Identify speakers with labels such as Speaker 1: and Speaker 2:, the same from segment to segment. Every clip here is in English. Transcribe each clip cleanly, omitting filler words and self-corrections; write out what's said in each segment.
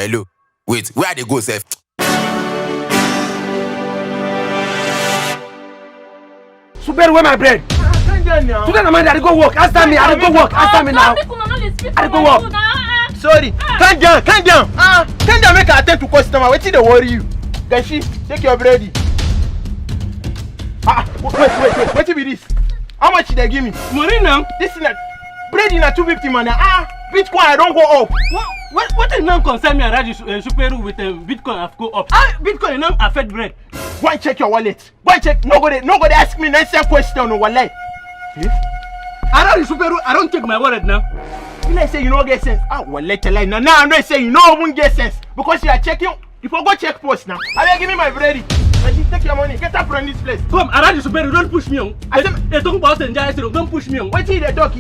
Speaker 1: hello. Wait, where they go, sef?
Speaker 2: Suberu, where my bread? Today, I'm going to go work. Answer me, I go work. Answer me now. I go work.
Speaker 3: Sorry. Calm down. Calm down, make I attend to customer. Wait till they worry you. Gashi, take your bready. Wait. What be this? How much did they give me?
Speaker 2: Money now?
Speaker 3: This is like bready na 250 man. Bitcoin I don't go up.
Speaker 2: What is now concern me and Raji Suberu with Bitcoin have go up? Bitcoin now affect bread.
Speaker 3: Go and check your wallet. Go and check. Nobody ask me nonsense question no wallet.
Speaker 2: I don't check my wallet now.
Speaker 3: You know say you don't get sense. Wallet lie. Now I'm not saying you don't get sense because you are checking. If I go check post now, I will give me my bready. Take your money. Get up from this place.
Speaker 2: Come, Adah Suberu, don't push me on. I said, don't push me on.
Speaker 3: Wait till the dog.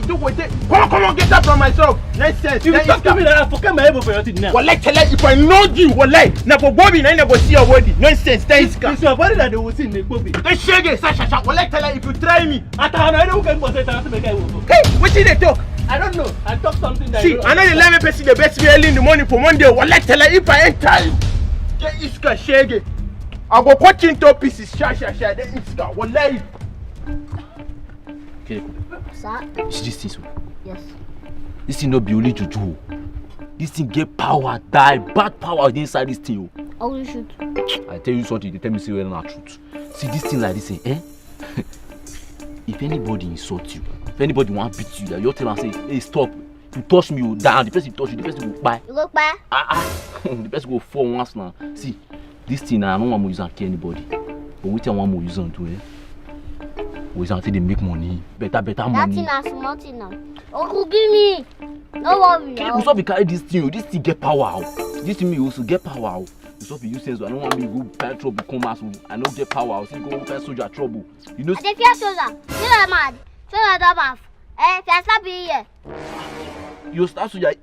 Speaker 3: Come on, get up from myself. Nonsense.
Speaker 2: You talk to me that I forget my elbow for your thing now.
Speaker 3: Wallet lie. If I know you, wallet. Now for Bobby, I never see your body. Nonsense.
Speaker 2: It's your body that they will see in the Bobby.
Speaker 3: They shaggy, Sasha. Wallet lie. If you try me,
Speaker 2: I don't get what I have to make.
Speaker 3: Hey, what did they talk?
Speaker 2: I don't know. I talk something that.
Speaker 3: See, I know the 11 person the best way early in the morning for Monday. Wallet lie. If I enter you, get iska shaggy. I go cut into pieces. Then iska. Wallet.
Speaker 4: Kiriku. Sir?
Speaker 5: See this thing, so?
Speaker 4: Yes.
Speaker 5: This thing not be only juju. This thing get power, bad power inside this thing.
Speaker 4: How will you shoot?
Speaker 5: I tell you something, they tell me say whether not truth. See this thing like this, if anybody insult you, if anybody want to beat you, you tell them say, hey, stop. You touch me, you down. The person touch you, the person will buy.
Speaker 4: You go buy?
Speaker 5: The person go fall once now. See, this thing I don't want to use and kill anybody. But we tell one more use and do it. We until they make money, better money.
Speaker 4: That thing is small thing now. Uncle, give me. No worry.
Speaker 5: You stop carry this thing. This thing get power. This thing me also get power. You stop use sense. I don't want me go find trouble come out. I don't get power. I see go find soldier trouble. You know.
Speaker 4: I fear soldier. You are mad. Soldier don't have. Can stop here.
Speaker 5: You start soldier.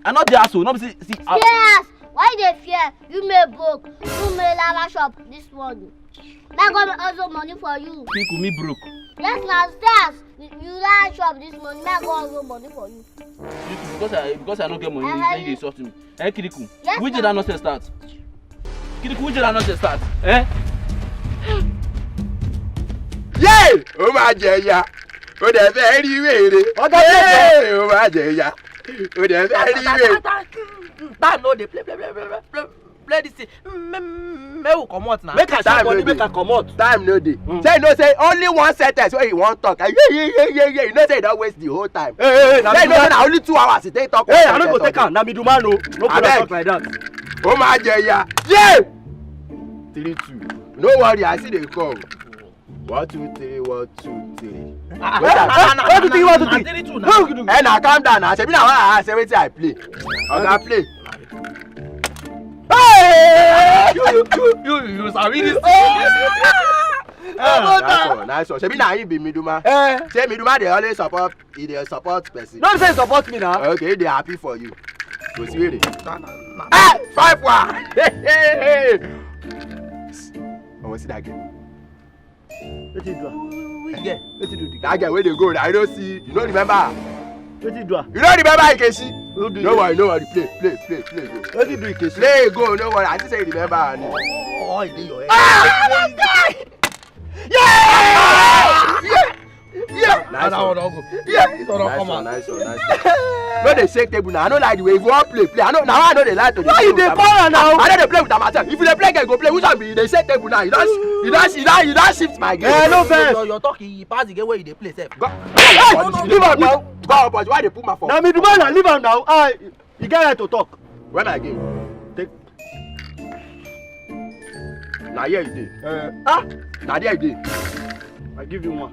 Speaker 5: I not there so. No see.
Speaker 4: Yes. Why they fear? You may broke. You may lava shop this morning. Now gonna also money for you.
Speaker 5: People me broke.
Speaker 4: Yes, last stairs. You last shop this morning. Now go also money for you.
Speaker 5: Because I don't get money, then you insult me. Kiriku,
Speaker 4: yes,
Speaker 5: which did I not start? Kiriku, which did I not start?
Speaker 3: Yay! Oh my dear. Oh, they're very weird. Oh my dear. Oh, they're very weird.
Speaker 6: Time no dey play this thing. Make we comot now.
Speaker 3: Make I money, make I comot. Time no dey. Say no say only one sentence wey you wan talk. Yeah. You know say you don waste the whole time. Hey, say no say na only 2 hours you take talk.
Speaker 2: Hey, I no go take am. Na middleman no. No go talk like that.
Speaker 3: Oh my dear. Yeah. 3-2. No worry, I see they come. 1 2 3 1 2 3.
Speaker 2: 1 2 3 1 2 3.
Speaker 6: 3-2 now.
Speaker 3: Hey, now calm down now. Say me now I say wetin I play. I play. Hey!
Speaker 6: You sabi this.
Speaker 3: Nice one. Shebi na him be middleman. Say middleman dey always support. He dey support person.
Speaker 2: Don't say support me now.
Speaker 3: Okay, they happy for you. Go see it. 5-1. Hey. I want to see that game.
Speaker 2: What you do?
Speaker 3: Which game? What you do? That game where they go. I don't see. You don't remember?
Speaker 2: What you do?
Speaker 3: You don't remember Ikeshi? No worry. Play. Go.
Speaker 2: What you do, Ikeshi?
Speaker 3: Play, go. No worry. I just say you remember.
Speaker 6: Oh, it's in your head.
Speaker 3: Yeah.
Speaker 6: Nice one.
Speaker 3: Yeah. Nice one. No, they shake table now. I don't like the way you want play. I know now. I know they like to.
Speaker 2: Why you dey power now?
Speaker 3: I know they play with myself. If you dey play, go play. Which one be? They shake table now. You don't shift my game.
Speaker 2: No fair.
Speaker 6: Your talk, he pass the game where you dey play safe.
Speaker 3: Leave am now. Go, but why they put my phone?
Speaker 2: Now middleman na leave am now. You get right to talk.
Speaker 3: When I game?
Speaker 2: Take.
Speaker 3: Now here you dey. Now there you dey.
Speaker 2: I give you one.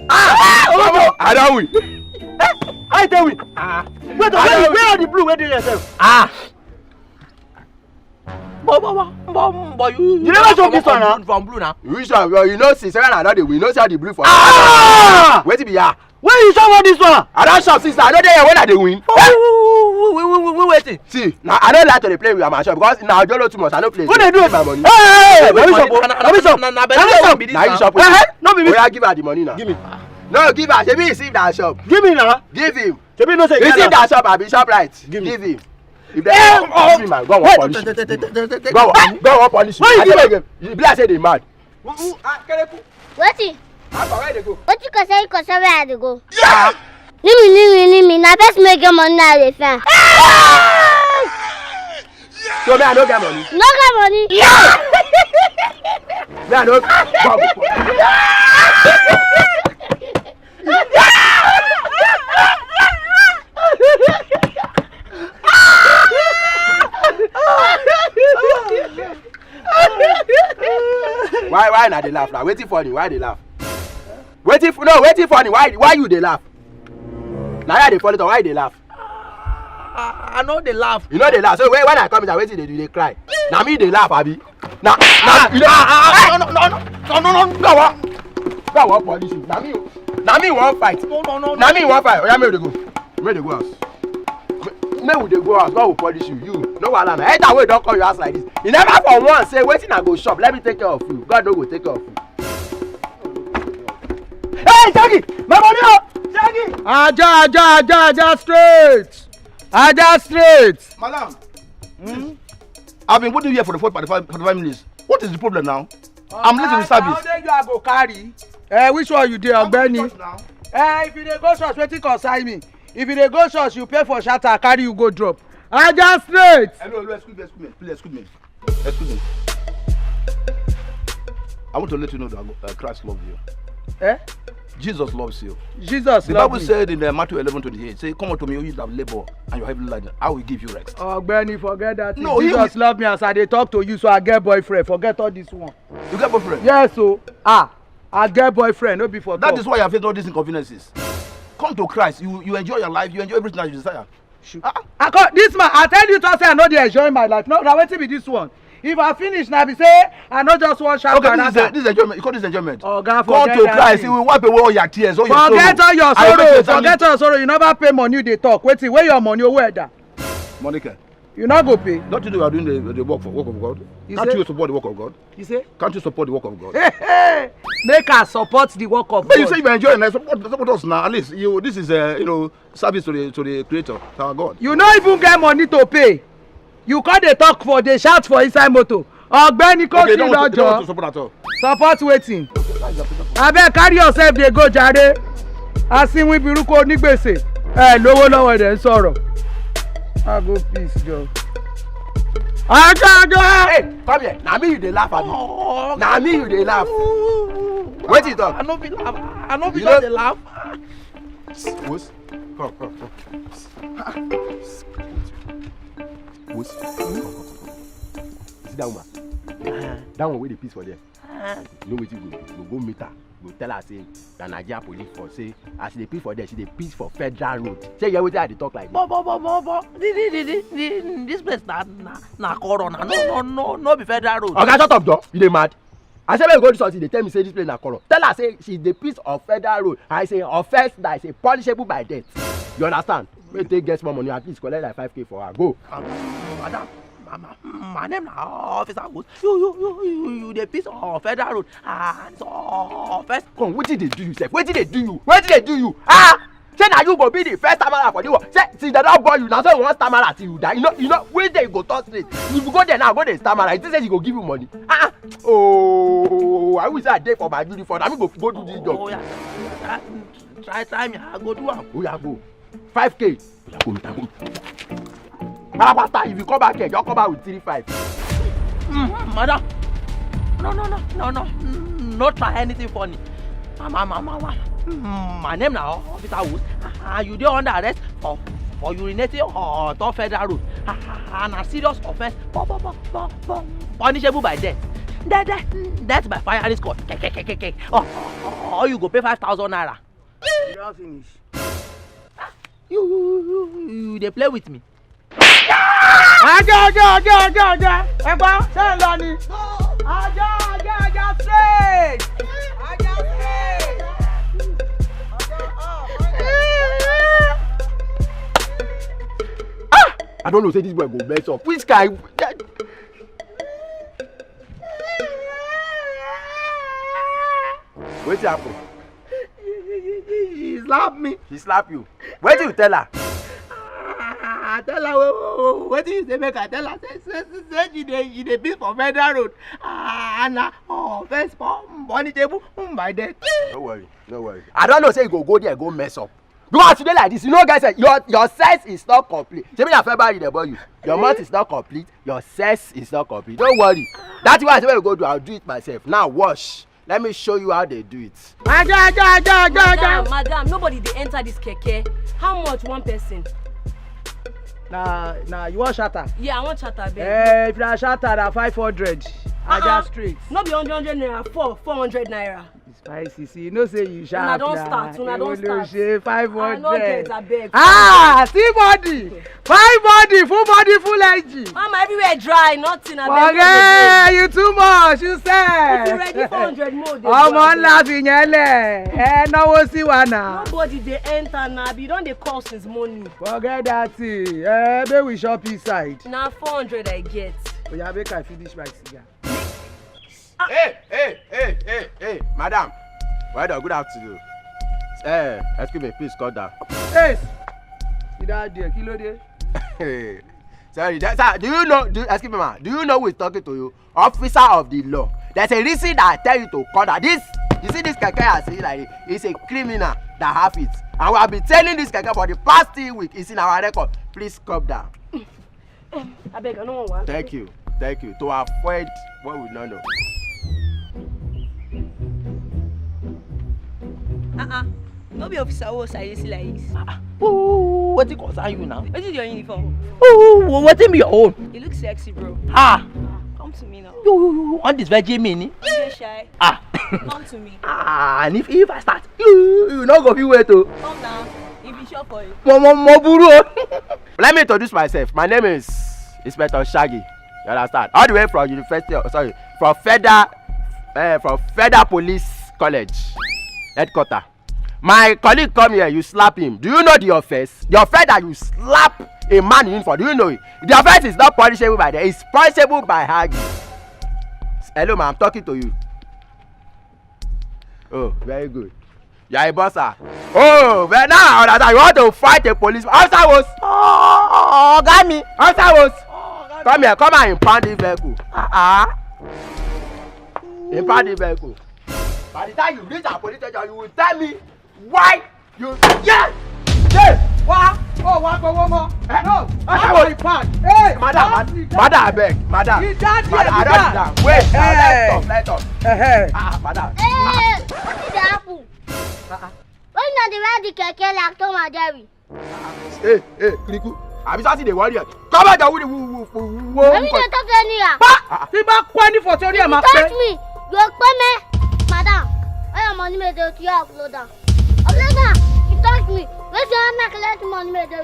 Speaker 3: I don't win.
Speaker 2: I tell you. Where are the blue? Where do yourself?
Speaker 6: But you
Speaker 2: never show this one now.
Speaker 6: From blue now.
Speaker 3: Which one? Well, you know, since I know the win, you know, see how the blue for. Wait till be here.
Speaker 2: Where you show this one?
Speaker 3: I don't shop since I know they when I they win.
Speaker 6: We waiting.
Speaker 3: See, now I don't like to play with my shop because now I don't know too much. I don't play.
Speaker 2: What they do?
Speaker 3: My money.
Speaker 2: Hey,
Speaker 3: No,
Speaker 2: be me.
Speaker 3: Where give her the money now?
Speaker 2: Give me.
Speaker 3: No, give her. She receive that shop.
Speaker 2: Give me now.
Speaker 3: Give him.
Speaker 2: Shebi no say.
Speaker 3: Receive that shop. I be shop right.
Speaker 2: Give
Speaker 3: him.
Speaker 2: If they ask me, man, God will punish you. God will punish you. I tell you again, you be like say they mad.
Speaker 4: Wetin?
Speaker 2: Where they go?
Speaker 4: Wetin you say where I dey go? Leave me. Na best make your money I dey find.
Speaker 2: So me I don't get money.
Speaker 4: No get money.
Speaker 2: Me I don't. God will Why not they laugh now? Waiting for you. Why they laugh? Waiting funny. Why you they laugh? Now they follow it. Why they laugh?
Speaker 6: I know they laugh.
Speaker 2: You know they laugh. So when I come in, waiting they do they cry. Now me they laugh, Abi. Now you know. Go on, police you. Now me won't fight.
Speaker 6: No.
Speaker 2: Now me won't fight. Oya, make they go. Make they go house. Make they go house. God will polish you. You no wahala. Anytime we don't call your house like this. You never for once say waiting I go shop. Let me take care of you. God no go take care of you. Hey, Shaggi! My money up! Shaggi!
Speaker 3: Adah straight. Adah straight.
Speaker 7: Madam, I've been waiting here for the 45 minutes. What is the problem now? I'm late in the service.
Speaker 3: How you go carry? Which one you dey, Ogbeni? If you dey go church, wetin concern me? If you dey go church, you pay for shelter, carry you go drop. Adah straight.
Speaker 7: Hello, excuse me. Please excuse me. I want to let you know that Christ loves you. Jesus loves you.
Speaker 3: Jesus
Speaker 7: The
Speaker 3: love
Speaker 7: Bible
Speaker 3: me.
Speaker 7: said in Matthew 11:28, say, come unto me, you that labor and you are heavily laden, I will give you rest.
Speaker 3: Ogbeni, forget that.
Speaker 7: No,
Speaker 3: Jesus love me as I dey talk to you, so I get boyfriend. Forget all this one.
Speaker 7: You get boyfriend?
Speaker 3: Yes, so I get boyfriend, no be for talk.
Speaker 7: That is why you have faced all these inconveniences. Come to Christ. You enjoy your life. You enjoy everything that you desire.
Speaker 3: This man, I tell you to say I no dey enjoy my life. No, now wetin be this one? If I finish now, be say I not just want shout.
Speaker 7: Okay, this is enjoyment. You call this enjoyment.
Speaker 3: Oh, God,
Speaker 7: come to Christ. He will wipe away all your tears, all your sorrow.
Speaker 3: Forget all your sorrow. Forget all your sorrow. You never pay money. They talk. Wetin? Where your money? Where that?
Speaker 7: Monica.
Speaker 3: You not go pay.
Speaker 7: Don't you know you are doing the work of God? Can't you support the work of God?
Speaker 3: You say?
Speaker 7: Can't you support the work of God?
Speaker 3: Make us support the work of God.
Speaker 7: But you say you are enjoying it. Support us now. At least this is service to the Creator, to our God.
Speaker 3: You no even get money to pay. You can't dey talk for dey shout for inside motor. Ogbeni ko ti
Speaker 7: don't want
Speaker 3: lọ́jọ́.
Speaker 7: to support at all.
Speaker 3: Support wetin? Abeg carry yourself dey go jare. Asinwin biruko onígbèsè. Lówó lọ́wọ́ ẹ̀ ń sọ̀rọ̀. I go peace jọ. Adah.
Speaker 2: Hey, come here. Now me you dey laugh at me. Now me you dey laugh. Wetin you talk?
Speaker 6: I no be laugh. I no be
Speaker 2: You
Speaker 6: just
Speaker 2: know-
Speaker 6: dey laugh.
Speaker 2: Wos. Come. Wos. Come. See that woman? That one wey dey peace for there. You know wetin you go meet her. Go tell her say na Nigeria police force say as she dey peace for there, she dey peace for federal road. Say you hear wetin I dey talk like this?
Speaker 6: But this place na corona. No be federal road.
Speaker 2: Oga shut up door. You dey mad? I say make you go do something. Dey tell me say this place na color. Tell her say she dey peace of federal road. I say offence that is punishable by death. You understand? Make you take get small money at least collect like 5K for her. Go.
Speaker 6: Madam, my name na Officer Woods. You dey piece of federal road and so first.
Speaker 2: Come, wetin dey do you sef? Wetin dey do you? Say na you go be the first stammerer for the world. Say till dem don born you na so you wan stammerer till you die. You know which day you go talk straight. If you go there now go dey stammerer, you think say she go give you money? Oh, I wish I dey for my uniform. Na me go do this job.
Speaker 6: Oh yeah, try me. I go do am.
Speaker 2: Oya go. 5K. Oya go meet am go. Parapata, if you come back here, just come back with 3-5.
Speaker 6: Madam, no try anything funny. My name na Officer Woods. You dey under arrest for urinating on top federal road. And a serious offence punishable by death. Death by firing squad. Or you go pay 5,000 naira.
Speaker 3: You don finish.
Speaker 6: You dey play with me.
Speaker 3: Adah. Ẹ̀gbọ́n ṣé ń lọ ni? Adah straight. Adah straight.
Speaker 2: I don't know say this boy go mess up. Which guy? Wetin happen?
Speaker 6: He slap me.
Speaker 2: He slap you. Wetin you tell her?
Speaker 6: I tell her, what do you say? Make I tell her, say you dey beat for Federal Road. And first money table, my dead.
Speaker 2: No worry, no worry. I don't know, say you go there, go mess up. Because today like this, you know, guys, your sex is not complete. Tell me that February they born you. Your month is not complete. Your sex is not complete. Don't worry. That's why I say when you go do, I'll do it myself. Now wash. Let me show you how they do it.
Speaker 8: Madam, nobody they enter this keke. How much one person?
Speaker 6: Nah, you want shatter?
Speaker 8: Yeah, I want shatter, babe.
Speaker 6: If you are shatter, na 500. Adah straight.
Speaker 8: No be 100 naira, 400 naira.
Speaker 6: It's spicy. See, you know say you sharp.
Speaker 8: Una don't start.
Speaker 6: 500.
Speaker 8: I no get a beg.
Speaker 6: See body. 5 body, full body, full engine.
Speaker 8: Mama, everywhere dry, nothing.
Speaker 6: Okay, you too much, you say.
Speaker 8: If you ready 400 more,
Speaker 6: I'm on laughing, no one see one now.
Speaker 8: Nobody they enter now. You don't they cost since morning.
Speaker 6: Forget that thing. Maybe we shop inside.
Speaker 8: Now 400 I get.
Speaker 6: But you make I finish my cigar.
Speaker 2: Hey, madam. Well done, good afternoon. Excuse me, please cut down.
Speaker 6: Hey, sit down there, kilo there.
Speaker 2: Sorry, sir, do you know, excuse me, man, do you know who is talking to you? Officer of the law. There's a reason that I tell you to cut down. This, you see this keke I see like it's a criminal that have it. And we have been telling this keke for the past 3 weeks. It's in our record. Please calm down.
Speaker 8: I beg, I don't want one.
Speaker 2: Thank you. To avoid what we don't know.
Speaker 8: No be officer who say this like this.
Speaker 6: What it concern you now?
Speaker 8: What is your uniform?
Speaker 6: What be your own?
Speaker 8: You look sexy, bro. Come to me now.
Speaker 6: You want this veggie mini?
Speaker 8: Don't be shy. Come to me.
Speaker 6: And if I start, you not go be wait to.
Speaker 8: Come now. If it's sure for you.
Speaker 2: Let me introduce myself. My name is Inspector Shaggi. You understand? All the way from from Federal Police College headquarters. My colleague come here, you slap him. Do you know the offense? The offense that you slap a man in uniform, do you know it? The offense is not punishable by them, it's punishable by hanging. Hello, man, I'm talking to you. Oh, very good. You are a bosser. Oh, but now you want to fight a policeman. Officer was. Got me. Officer was. Come here, come and impound the vehicle. Impound the vehicle. By the time you reach our police station, you will tell me why you. Yes! What? Oh, one more. No, I will impound. Hey, madam, I beg. Madam, I don't down. Wait, let us. Madam.
Speaker 4: Hey, what did happen? Why not the ride the keke like Tom and Jerry?
Speaker 2: Hey, Kiriku. I'm sorry they worry. Come on, woo.
Speaker 4: Let me not talk any.
Speaker 6: See back 20 for sorry,
Speaker 4: ma. Touch me. You expect me, madam. I am money made to you upload down. Upload down. You touch me. Where's your make let money made to you?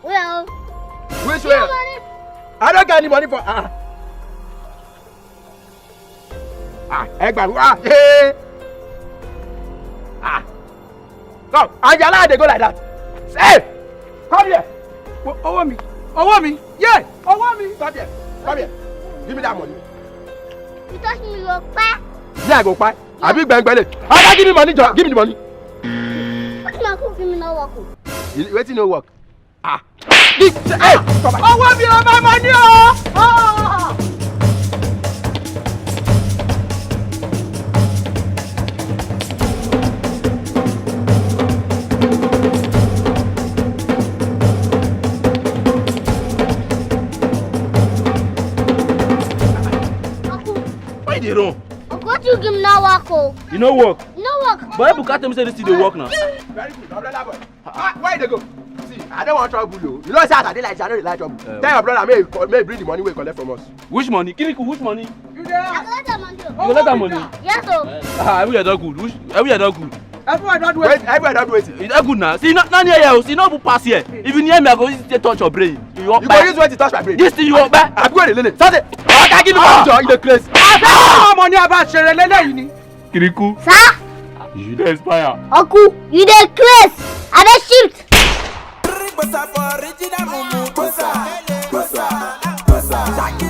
Speaker 4: Well.
Speaker 2: Which way? I don't get any money for Egba. Hey. Come, Angela, they go like that. Hey, come here.
Speaker 6: Over me. Yeah, over me.
Speaker 2: Come here. Give me that money.
Speaker 4: You touch me, you go back.
Speaker 2: Yeah, I go back. I big bang belly. I give me money, John. Give me the money.
Speaker 4: What's my cook? Give me no work.
Speaker 2: Waiting no work. Hey, come back.
Speaker 6: Over me, my money.
Speaker 5: Why they run?
Speaker 4: What you give me no work?
Speaker 5: You know work.
Speaker 4: No work.
Speaker 5: But Buka tell me say this thing dey work now.
Speaker 2: Very good. Where they go? See, I don't want trouble, you. You know, say I dey like trouble. Tell your brother, may bring the money we collect from us.
Speaker 5: Which money? Kiriku, which money?
Speaker 4: I collect that money.
Speaker 5: You collect that money?
Speaker 4: Yes, sir.
Speaker 5: Everywhere don't good. Everywhere don't good.
Speaker 6: Everyone don't wait.
Speaker 2: Everywhere don't wait.
Speaker 5: It's not good now. See, not near here. See, not pass here. If you near me, I go use to touch your brain. You walk
Speaker 2: You
Speaker 5: back.
Speaker 2: go use way to touch my brain.
Speaker 5: This thing you walk back.
Speaker 2: I'm going to lele. Something. I can't give you money, John. You the craze.
Speaker 6: Money about share lele you ni.
Speaker 5: Kiriku.
Speaker 4: Sir?
Speaker 5: You dey expire.
Speaker 4: Uncle, you dey craze. I dey shift.
Speaker 9: Thank you.